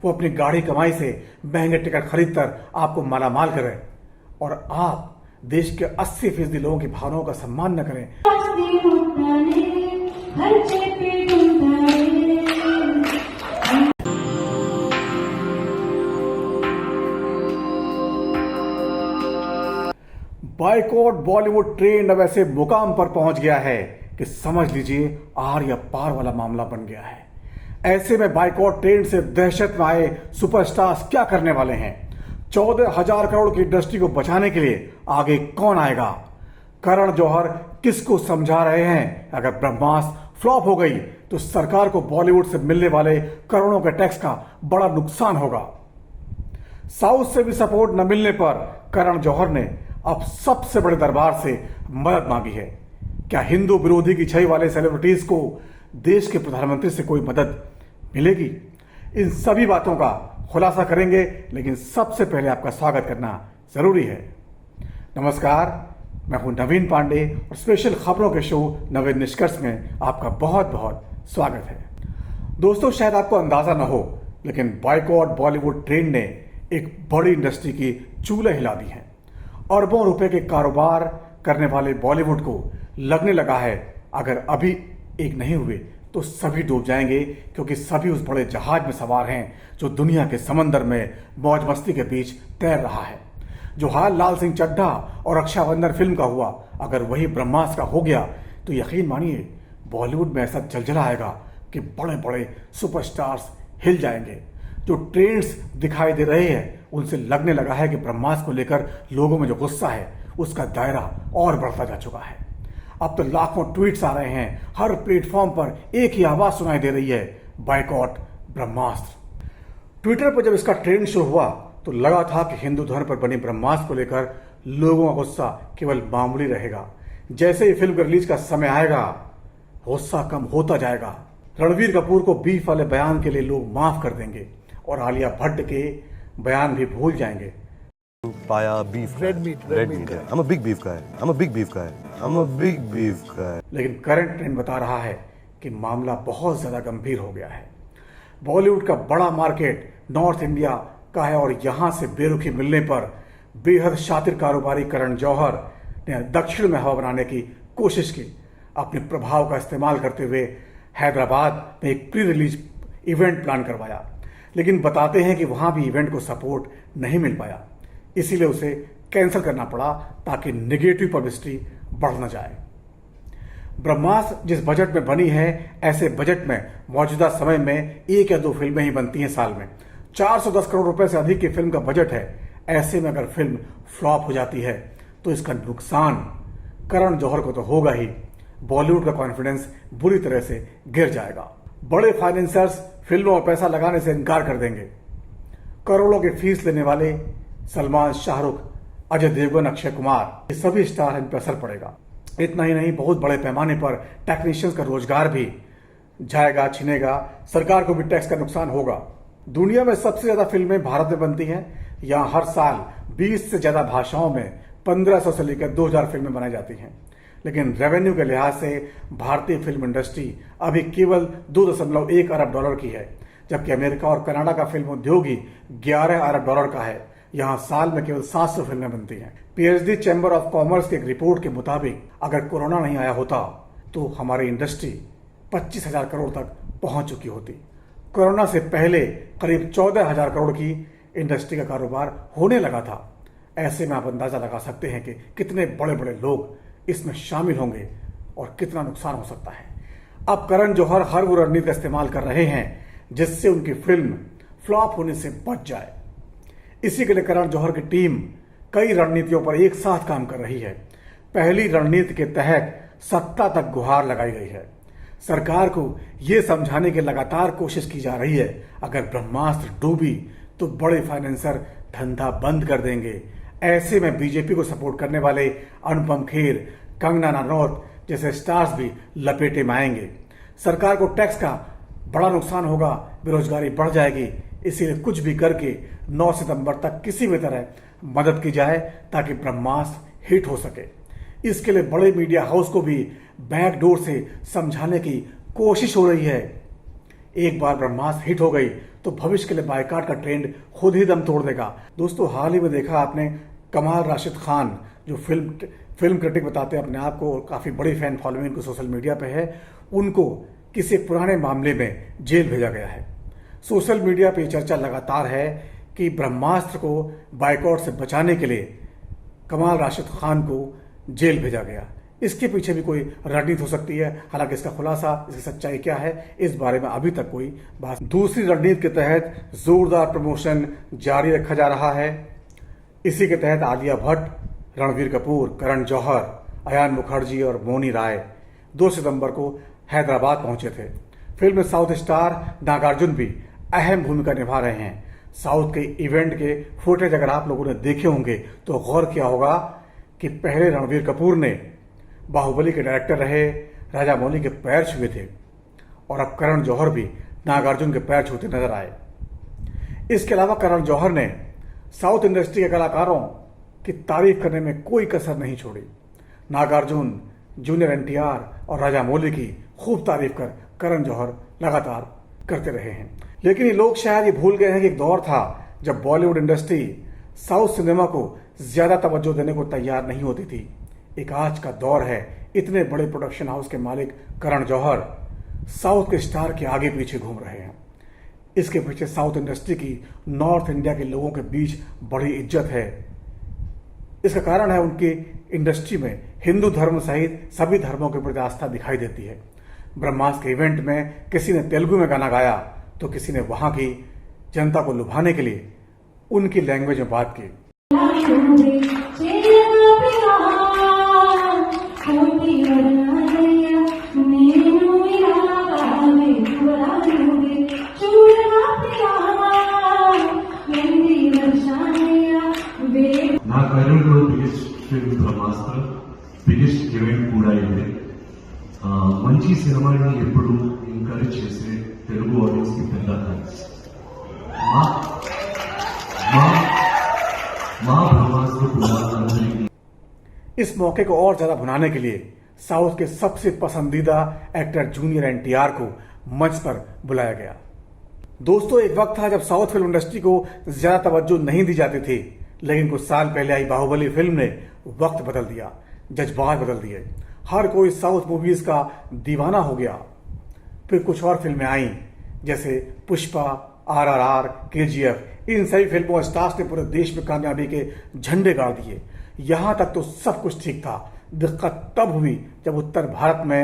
वो अपनी गाढ़ी कमाई से महंगे टिकट खरीदकर आपको मालामाल करें और आप देश के 80% लोगों की भावनाओं का सम्मान न करें। बाइकॉट बॉलीवुड ट्रेंड अब ऐसे मुकाम पर पहुंच गया है कि समझ लीजिए आर या पार वाला मामला बन गया है। ऐसे में बाइकॉट ट्रेंड से दहशत में आए सुपरस्टार्स क्या करने वाले हैं? 14,000 करोड़ की इंडस्ट्री को बचाने के लिए आगे कौन आएगा? करण जौहर किसको समझा रहे हैं अगर ब्रह्मास्त्र फ्लॉप हो गई तो सरकार को बॉलीवुड से मिलने वाले करोड़ों के टैक्स का बड़ा नुकसान होगा। साउथ से भी सपोर्ट न मिलने पर करण जौहर ने अब सबसे बड़े दरबार से मदद मांगी है। क्या हिंदू विरोधी की छवि वाले सेलिब्रिटीज को देश के प्रधानमंत्री से कोई मदद मिलेगी? इन सभी बातों का खुलासा करेंगे, लेकिन सबसे पहले आपका स्वागत करना जरूरी है। नमस्कार, मैं हूं नवीन पांडे और स्पेशल खबरों के शो नवीन निष्कर्ष में आपका बहुत बहुत स्वागत है। दोस्तों, शायद आपको अंदाजा न हो, लेकिन बाइकॉट बॉलीवुड ट्रेंड ने एक बड़ी इंडस्ट्री की चूल्हे हिला दी हैं। अरबों रुपए के कारोबार करने वाले बॉलीवुड को लगने लगा है अगर अभी एक नहीं हुए तो सभी डूब जाएंगे, क्योंकि सभी उस बड़े जहाज में सवार हैं जो दुनिया के समंदर में मौज मस्ती के बीच तैर रहा है। जो हाल लाल सिंह चड्ढा और रक्षाबंधन फिल्म का हुआ, अगर वही ब्रह्मास्त्र का हो गया तो यकीन मानिए बॉलीवुड में ऐसा जलजला आएगा कि बड़े बड़े सुपरस्टार्स हिल जाएंगे। जो ट्रेंड्स दिखाई दे रहे हैं उनसे लगने लगा है कि ब्रह्मास्त्र को लेकर लोगों में जो गुस्सा है उसका दायरा और बढ़ता जा चुका है। अब तो लाखों ट्वीट्स आ रहे हैं, हर प्लेटफॉर्म पर एक ही आवाज सुनाई दे रही है, बाइकॉट ब्रह्मास्त्र। ट्विटर पर जब इसका ट्रेंड शुरू हुआ तो लगा था कि हिंदू धर्म पर बनी ब्रह्मास्त्र को लेकर लोगों का गुस्सा केवल मामूली रहेगा। जैसे ही फिल्म रिलीज का समय आएगा गुस्सा कम होता जाएगा। रणवीर कपूर को बीफ वाले बयान के लिए लोग माफ कर देंगे और आलिया भट्ट के बयान भी भूल जाएंगे। पाया beef, red meat guy. I'm a big beef guy. लेकिन करंट ट्रेंड बता रहा है कि मामला बहुत ज्यादा गंभीर हो गया है। बॉलीवुड का बड़ा मार्केट नॉर्थ इंडिया का है और यहां से बेरुखी मिलने पर बेहद शातिर कारोबारी करण जौहर ने दक्षिण में हवा बनाने की कोशिश की। अपने प्रभाव का इस्तेमाल करते हुए हैदराबाद में एक प्री रिलीज इवेंट प्लान करवाया, लेकिन बताते हैं कि वहां भी इवेंट को सपोर्ट नहीं मिल पाया, इसीलिए उसे कैंसिल करना पड़ा ताकि नेगेटिव पब्लिसिटी बढ़ न जाए। ब्रह्मास्त्र जिस बजट में बनी है, ऐसे बजट में मौजूदा समय में 1 या 2 फिल्में ही बनती हैं साल में। 410 करोड़ रुपए से अधिक की फिल्म का बजट है। ऐसे में अगर फिल्म फ्लॉप हो जाती है तो इसका नुकसान करण जौहर को तो होगा ही, बॉलीवुड का कॉन्फिडेंस बुरी तरह से गिर जाएगा। बड़े फाइनेंसर्स फिल्मों में पैसा लगाने से इनकार कर देंगे। करोड़ों की फीस लेने वाले सलमान, शाहरुख, अजय देवगन, अक्षय कुमार, ये सभी स्टार इन पर असर पड़ेगा। इतना ही नहीं, बहुत बड़े पैमाने पर टेक्नीशियंस का रोजगार भी जाएगा, छिनेगा। सरकार को भी टैक्स का नुकसान होगा। दुनिया में सबसे ज्यादा फिल्में भारत में बनती हैं। यहाँ हर साल 20 से ज्यादा भाषाओं में 1500 से लेकर 2000 फिल्में बनाई जाती हैं। लेकिन रेवेन्यू के लिहाज से भारतीय फिल्म इंडस्ट्री अभी केवल 2.1 अरब डॉलर की है, जबकि अमेरिका और कनाडा का फिल्म उद्योग ही 11 अरब डॉलर का है। यहाँ साल में केवल 700 फिल्में बनती हैं। पीएचडी चैम्बर ऑफ कॉमर्स की एक रिपोर्ट के मुताबिक अगर कोरोना नहीं आया होता तो हमारी इंडस्ट्री 25,000 करोड़ तक पहुंच चुकी होती। कोरोना से पहले करीब 14,000 करोड़ की इंडस्ट्री का कारोबार होने लगा था। ऐसे में आप अंदाजा लगा सकते हैं कि कितने बड़े बड़े लोग इसमें शामिल होंगे और कितना नुकसान हो सकता है। अब करण जौहर हर वो रणनीति का इस्तेमाल कर रहे हैं जिससे उनकी फिल्म फ्लॉप होने से बच जाए। इसी के लिए करण जौहर की टीम कई रणनीतियों पर एक साथ काम कर रही है। पहली रणनीति के तहत सत्ता तक गुहार लगाई गई है। सरकार को यह समझाने की लगातार कोशिश की जा रही है अगर ब्रह्मास्त्र डूबी तो बड़े फाइनेंसर धंधा बंद कर देंगे। ऐसे में बीजेपी को सपोर्ट करने वाले अनुपम खेर, कंगना रनौत जैसे स्टार्स भी लपेटे में आएंगे। सरकार को टैक्स का बड़ा नुकसान होगा, बेरोजगारी बढ़ जाएगी। इसीलिए कुछ भी करके 9 सितंबर तक किसी भी तरह मदद की जाए ताकि ब्रह्मास्त्र हिट हो सके। इसके लिए बड़े मीडिया हाउस को भी बैकडोर से समझाने की कोशिश हो रही है। एक बार ब्रह्मास्त्र हिट हो गई तो भविष्य के लिए बायकॉट का ट्रेंड खुद ही दम तोड़ देगा। दोस्तों, हाल ही में देखा आपने कमाल राशिद खान, जो फिल्म क्रिटिक बताते हैं अपने आप को, काफी बड़ी फैन फॉलोइंग को सोशल मीडिया पे है, उनको किसी एक पुराने मामले में जेल भेजा गया है। सोशल मीडिया पे चर्चा लगातार है कि ब्रह्मास्त्र को बायकॉट से बचाने के लिए कमाल राशिद खान को जेल भेजा गया। इसके पीछे भी कोई रणनीति हो सकती है। हालांकि इसका खुलासा, इसकी सच्चाई क्या है, इस बारे में अभी तक कोई बात। दूसरी रणनीति के तहत जोरदार प्रमोशन जारी रखा जा रहा है। इसी के तहत आलिया भट्ट, रणबीर कपूर, करण जौहर, अयान मुखर्जी और मोनी राय 2 सितंबर को हैदराबाद पहुंचे थे। फिल्म में साउथ स्टार नागार्जुन भी अहम भूमिका निभा रहे हैं। साउथ के इवेंट के फुटेज अगर आप लोगों ने देखे होंगे तो गौर किया होगा कि पहले रणबीर कपूर ने बाहुबली के डायरेक्टर रहे, राजा मौली के पैर छुए थे, और अब करण जौहर भी नागार्जुन के पैर छूते नजर आए। इसके अलावा करण जौहर ने साउथ इंडस्ट्री के कलाकारों की तारीफ करने में कोई कसर नहीं छोड़ी। नागार्जुन, जूनियर एनटीआर और राजा मौली की खूब तारीफ कर करण जौहर लगातार करते रहे हैं। लेकिन ये लोग शायद ये भूल गए हैं कि एक दौर था जब बॉलीवुड इंडस्ट्री साउथ सिनेमा को ज्यादा तवज्जो देने को तैयार नहीं होती थी। एक आज का दौर है, इतने बड़े प्रोडक्शन हाउस के मालिक करण जौहर साउथ के स्टार के आगे पीछे घूम रहे हैं। इसके पीछे साउथ इंडस्ट्री की नॉर्थ इंडिया के लोगों के बीच बड़ी इज्जत है। इसका कारण है उनकी इंडस्ट्री में हिंदू धर्म सहित सभी धर्मों के प्रति आस्था दिखाई देती है। ब्रह्मास्त्र के इवेंट में किसी ने तेलुगु में गाना गाया तो किसी ने वहां की जनता को लुभाने के लिए उनकी लैंग्वेज में बात की। నా కెరీర్లో బిగ్గెస్ట్ ఫిల్మ్ బ్రహ్మాస్త్ర, బిగ్గెస్ట్ ఈవెంట్ కూడా ఇదే. మంచి సినిమాని ఎప్పుడు ఎంకరేజ్ చేసే తెలుగు ఆడియన్స్ కి పెద్ద థ్యాంక్స్. మా బ్రహ్మాస్త్ర కూడా అందరికీ. इस मौके को और ज्यादा भुनाने के लिए साउथ के सबसे पसंदीदा एक्टर जूनियर एनटीआर को मंच पर बुलाया गया। दोस्तों, एक वक्त था जब साउथ फिल्म इंडस्ट्री को ज्यादा तवज्जो नहीं दी जाती थी, लेकिन कुछ साल पहले आई बाहुबली फिल्म ने वक्त बदल दिया, जज्बात बदल दिए। हर कोई साउथ मूवीज का दीवाना हो गया। फिर कुछ और फिल्में आई जैसे पुष्पा, RRR, KGF। इन सभी फिल्मों स्टार्स ने पूरे देश में कामयाबी के झंडे गाड़ दिए। यहां तक तो सब कुछ ठीक था। दिक्कत तब हुई जब उत्तर भारत में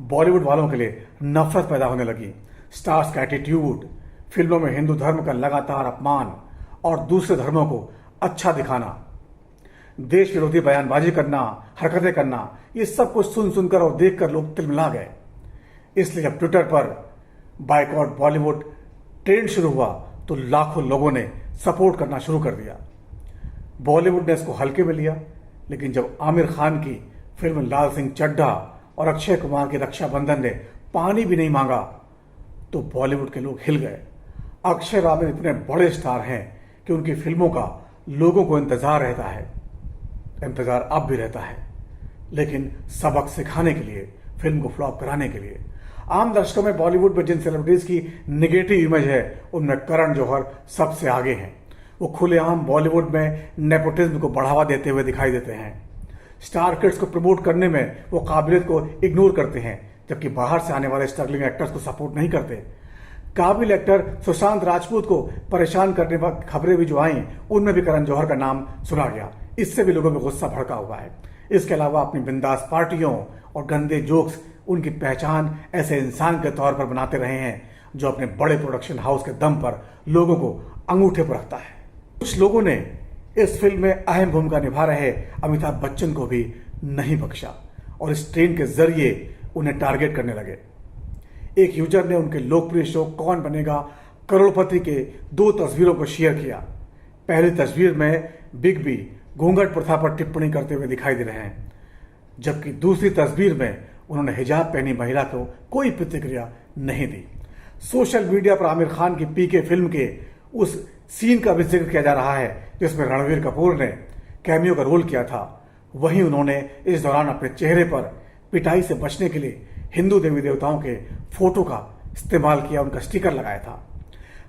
बॉलीवुड वालों के लिए नफरत पैदा होने लगी। स्टार्स का एटीट्यूड, फिल्मों में हिंदू धर्म का लगातार अपमान और दूसरे धर्मों को अच्छा दिखाना, देश विरोधी बयानबाजी करना, हरकतें करना, ये सब कुछ सुन सुनकर और देखकर लोग तिलमिला गए। इसलिए जब ट्विटर पर बायकॉट बॉलीवुड ट्रेंड शुरू हुआ तो लाखों लोगों ने सपोर्ट करना शुरू कर दिया। बॉलीवुड ने इसको हल्के में लिया, लेकिन जब आमिर खान की फिल्म लाल सिंह चड्ढा और अक्षय कुमार की रक्षाबंधन ने पानी भी नहीं मांगा तो बॉलीवुड के लोग हिल गए। अक्षय रामन इतने बड़े स्टार हैं कि उनकी फिल्मों का लोगों को इंतजार रहता है, इंतजार अब भी रहता है, लेकिन सबक सिखाने के लिए, फिल्म को फ्लॉप कराने के लिए। आम दर्शकों में बॉलीवुड में जिन सेलिब्रिटीज की निगेटिव इमेज है उनमें करण जौहर सबसे आगे हैं। वो खुलेआम बॉलीवुड में नेपोटिज्म को बढ़ावा देते हुए दिखाई देते हैं। स्टार किड्स को प्रमोट करने में वो काबिलियत को इग्नोर करते हैं, जबकि बाहर से आने वाले स्ट्रगलिंग एक्टर्स को सपोर्ट नहीं करते। काबिल एक्टर सुशांत राजपूत को परेशान करने वाली खबरें भी जो आई उनमें भी करण जौहर का नाम सुना गया। इससे भी लोगों में गुस्सा भड़का हुआ है। इसके अलावा अपनी बिंदास पार्टियों और गंदे जोक्स उनकी पहचान ऐसे इंसान के तौर पर बनाते रहे हैं जो अपने बड़े प्रोडक्शन हाउस के दम पर लोगों को अंगूठे पर रखता है। कुछ लोगों ने इस फिल्म में अहम भूमिका निभा रहे अमिताभ बच्चन को भी नहीं बख्शा और इस ट्रेंड के जरिए उन्हें टारगेट करने लगे। एक यूजर ने उनके लोकप्रिय शो कौन बनेगा करोड़पति के 2 तस्वीरों को शेयर किया। पहली तस्वीर में बिग बी घूंघट प्रथा पर टिप्पणी करते हुए दिखाई दे रहे हैं, जबकि दूसरी तस्वीर में उन्होंने हिजाब पहनी महिला को कोई प्रतिक्रिया नहीं दी। सोशल मीडिया पर आमिर खान की पीके फिल्म के उस सीन का भी जिक्र किया जा रहा है जिसमें रणबीर कपूर ने कैमियो का रोल किया था। वहीं उन्होंने इस दौरान अपने चेहरे पर पिटाई से बचने के लिए हिंदू देवी देवताओं के फोटो का इस्तेमाल किया, उनका स्टिकर लगाया था।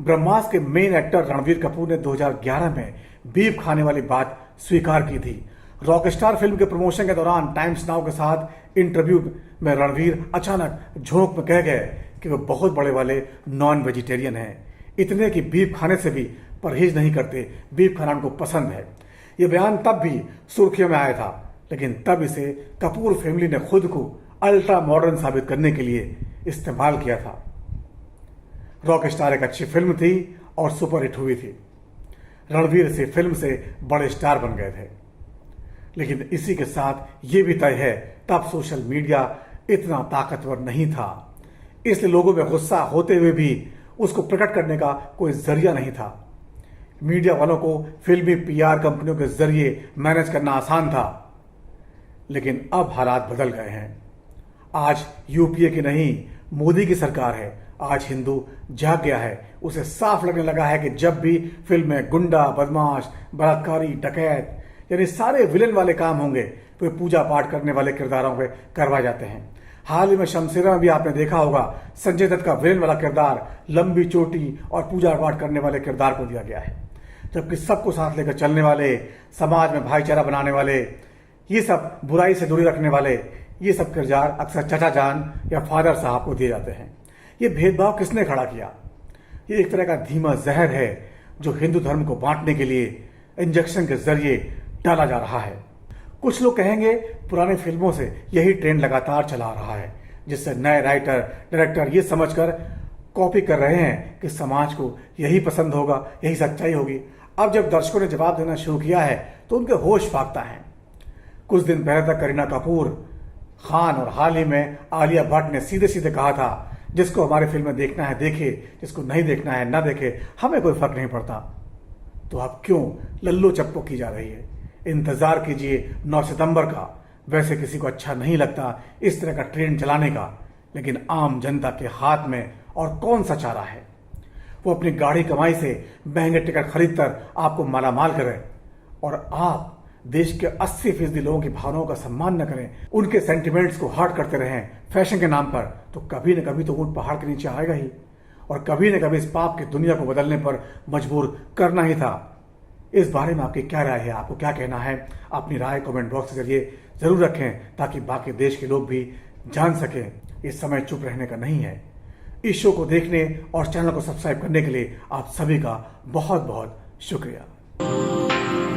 ब्रह्मास्त्र के मेन एक्टर रणवीर कपूर ने 2011 में बीफ खाने वाली बात स्वीकार की थी। रॉकस्टार फिल्म के प्रमोशन के दौरान टाइम्स नाउ के साथ इंटरव्यू में रणवीर अचानक झोंक में कह गए कि वे बहुत बड़े वाले नॉन वेजिटेरियन हैं, इतने कि बीफ खाने से भी परहेज नहीं करते, बीफ खाना उनको पसंद है। ये बयान तब भी सुर्खियों में आया था, लेकिन तब इसे कपूर फैमिली ने खुद को अल्ट्रा मॉडर्न साबित करने के लिए इस्तेमाल किया था। रॉकस्टार एक अच्छी फिल्म थी और सुपरहिट हुई थी। रणवीर इसी फिल्म से बड़े स्टार बन गए थे। लेकिन इसी के साथ ये भी तय है, तब सोशल मीडिया इतना ताकतवर नहीं था, इसलिए लोगों में गुस्सा होते हुए भी उसको प्रकट करने का कोई जरिया नहीं था। मीडिया वालों को फिल्मी पीआर कंपनियों के जरिए मैनेज करना आसान था, लेकिन अब हालात बदल गए हैं। आज यूपीए की नहीं, मोदी की सरकार है। आज हिंदू जाग गया है। उसे साफ लगने लगा है कि जब भी फिल्म में गुंडा, बदमाश, बलात्कारी, डकैत यानी सारे विलेन वाले काम होंगे तो पूजा पाठ करने वाले किरदारों पे करवाए जाते हैं। हाल ही में शमशेरा में भी आपने देखा होगा, संजय दत्त का विलेन वाला किरदार लंबी चोटी और पूजा पाठ करने वाले किरदार को दिया गया है, जबकि सबको साथ लेकर चलने वाले, समाज में भाईचारा बनाने वाले, ये सब बुराई से दूरी रखने वाले, ये सब किरदार अक्सर चाचा जान या फादर साहब को दिए जाते हैं। ये भेदभाव किसने खड़ा किया? ये एक तरह का धीमा जहर है जो हिंदू धर्म को बांटने के लिए इंजेक्शन के जरिए डाला जा रहा है। कुछ लोग कहेंगे पुरानी फिल्मों से यही ट्रेंड लगातार चला आ रहा है, जिससे नए राइटर, डायरेक्टर ये समझकर कॉपी कर रहे हैं कि समाज को यही पसंद होगा, यही सच्चाई होगी। अब जब दर्शकों ने जवाब देना शुरू किया है तो उनके होश फाकता है। कुछ दिन पहले तक करीना कपूर खान और हाल ही में आलिया भट्ट ने सीधे सीधे कहा था, जिसको हमारी फिल्में देखना है देखे, जिसको नहीं देखना है ना देखे, हमें कोई फर्क नहीं पड़ता। तो अब क्यों लल्लो चप्पो की जा रही है? इंतजार कीजिए 9 सितंबर का। वैसे किसी को अच्छा नहीं लगता इस तरह का ट्रेंड चलाने का, लेकिन आम जनता के हाथ में और कौन सा चारा है? वो अपनी गाढ़ी कमाई से महंगे टिकट खरीदकर आपको मालामाल करे और आप देश के 80% लोगों की भावनाओं का सम्मान न करें, उनके सेंटिमेंट्स को हर्ट करते रहें फैशन के नाम पर, तो कभी न कभी तो ऊंट पहाड़ के नीचे आएगा ही, और कभी न कभी इस पाप की दुनिया को बदलने पर मजबूर करना ही था। इस बारे में आपकी क्या राय है? आपको क्या कहना है? अपनी राय कमेंट बॉक्स के जरिए जरूर रखें, ताकि बाकी देश के लोग भी जान सकें इस समय चुप रहने का नहीं है। इस शो को देखने और चैनल को सब्सक्राइब करने के लिए आप सभी का बहुत बहुत शुक्रिया।